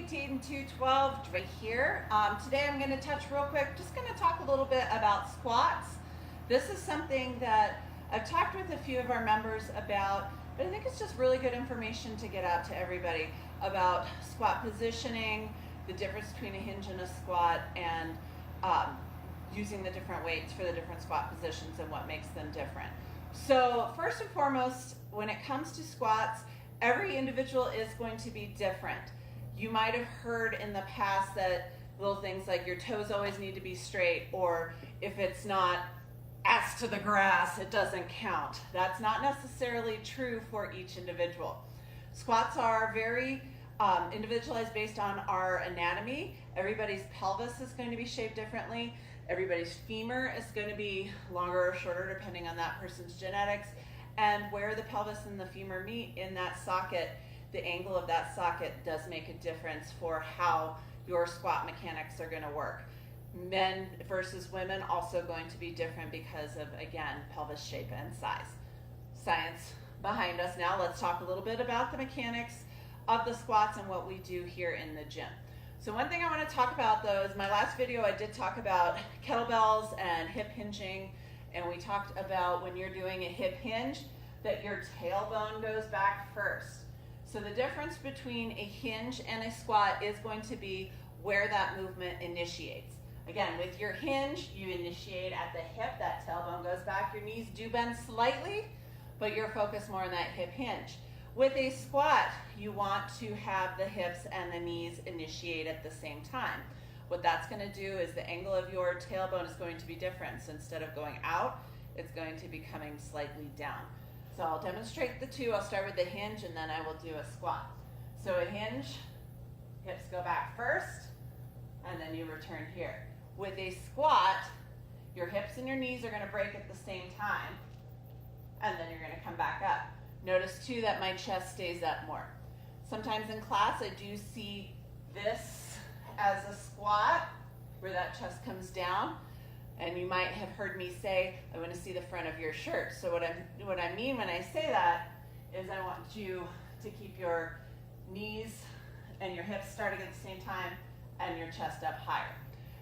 218, 212 right here. Today I'm going to touch real quick, just going to talk a little bit about squats. This is something that I've talked with a few of our members about, but I think it's just really good information to get out to everybody about squat positioning, the difference between a hinge and a squat, and using the different weights for the different squat positions and what makes them different. So first and foremost, when it comes to squats, every individual is going to be different. You might have heard in the past that little things like your toes always need to be straight, or if it's not ass to the grass, it doesn't count. That's not necessarily true for each individual. Squats are very individualized based on our anatomy. Everybody's pelvis is going to be shaped differently. Everybody's femur is going to be longer or shorter depending on that person's genetics. And where the pelvis and the femur meet in that socket, the angle of that socket does make a difference for how your squat mechanics are going to work. Men versus women also going to be different because of, again, pelvis shape and size. Science behind us now. Let's talk a little bit about the mechanics of the squats and what we do here in the gym. So one thing I want to talk about though is my last video I did talk about kettlebells and hip hinging, and we talked about when you're doing a hip hinge that your tailbone goes back first. So the difference between a hinge and a squat is going to be where that movement initiates. Again, with your hinge, you initiate at the hip, that tailbone goes back, your knees do bend slightly, but you're focused more on that hip hinge. With a squat, you want to have the hips and the knees initiate at the same time. What that's going to do is the angle of your tailbone is going to be different. So instead of going out, it's going to be coming slightly down. So I'll demonstrate the two. I'll start with the hinge and then I will do a squat. So a hinge, hips go back first, and then you return here. With a squat, your hips and your knees are going to break at the same time, and then you're going to come back up. Notice too that my chest stays up more. Sometimes in class I do see this as a squat where that chest comes down, and you might have heard me say, I want to see the front of your shirt. So what I mean when I say that is I want you to keep your knees and your hips starting at the same time and your chest up higher.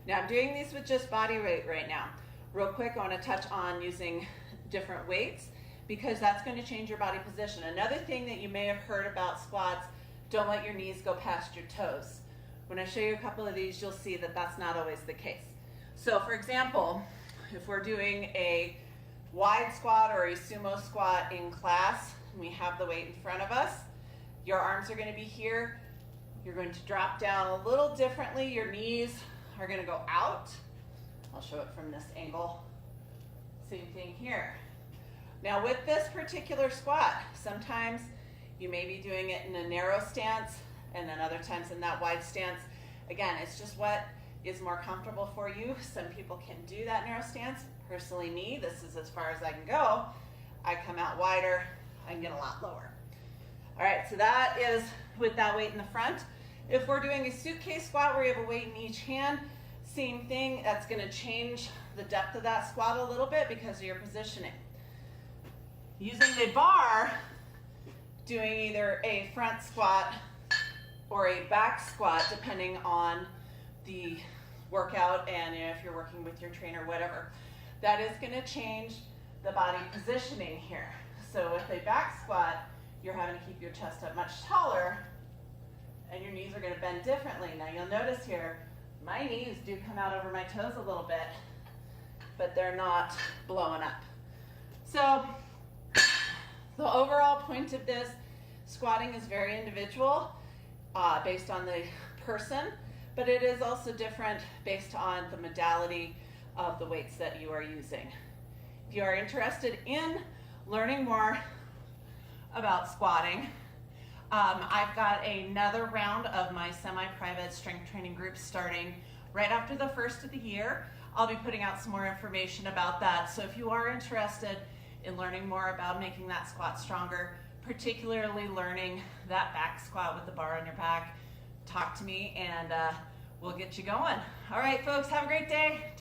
Now I'm doing these with just body weight right now. Real quick, I want to touch on using different weights because that's going to change your body position. Another thing that you may have heard about squats, don't let your knees go past your toes. When I show you a couple of these, you'll see that that's not always the case. So for example, if we're doing a wide squat or a sumo squat in class, and we have the weight in front of us, your arms are going to be here. You're going to drop down a little differently. Your knees are going to go out. I'll show it from this angle. Same thing here. Now with this particular squat, sometimes you may be doing it in a narrow stance and then other times in that wide stance. Again, it's just what is more comfortable for you. Some people can do that narrow stance. Personally me, this is as far as I can go. I come out wider, I can get a lot lower. All right, so that is with that weight in the front. If we're doing a suitcase squat where you have a weight in each hand, same thing, that's gonna change the depth of that squat a little bit because of your positioning. Using the bar, doing either a front squat or a back squat, depending on the workout and if you're working with your trainer, whatever, that is gonna change the body positioning here. So with a back squat, you're having to keep your chest up much taller and your knees are going to bend differently. Now you'll notice here, my knees do come out over my toes a little bit, but they're not blowing up. So the overall point of this, squatting is very individual based on the person, but it is also different based on the modality of the weights that you are using. If you are interested in learning more about squatting, I've got another round of my semi-private strength training group starting right after the first of the year. I'll be putting out some more information about that. So if you are interested in learning more about making that squat stronger, particularly learning that back squat with the bar on your back, talk to me and we'll get you going. All right, folks, have a great day.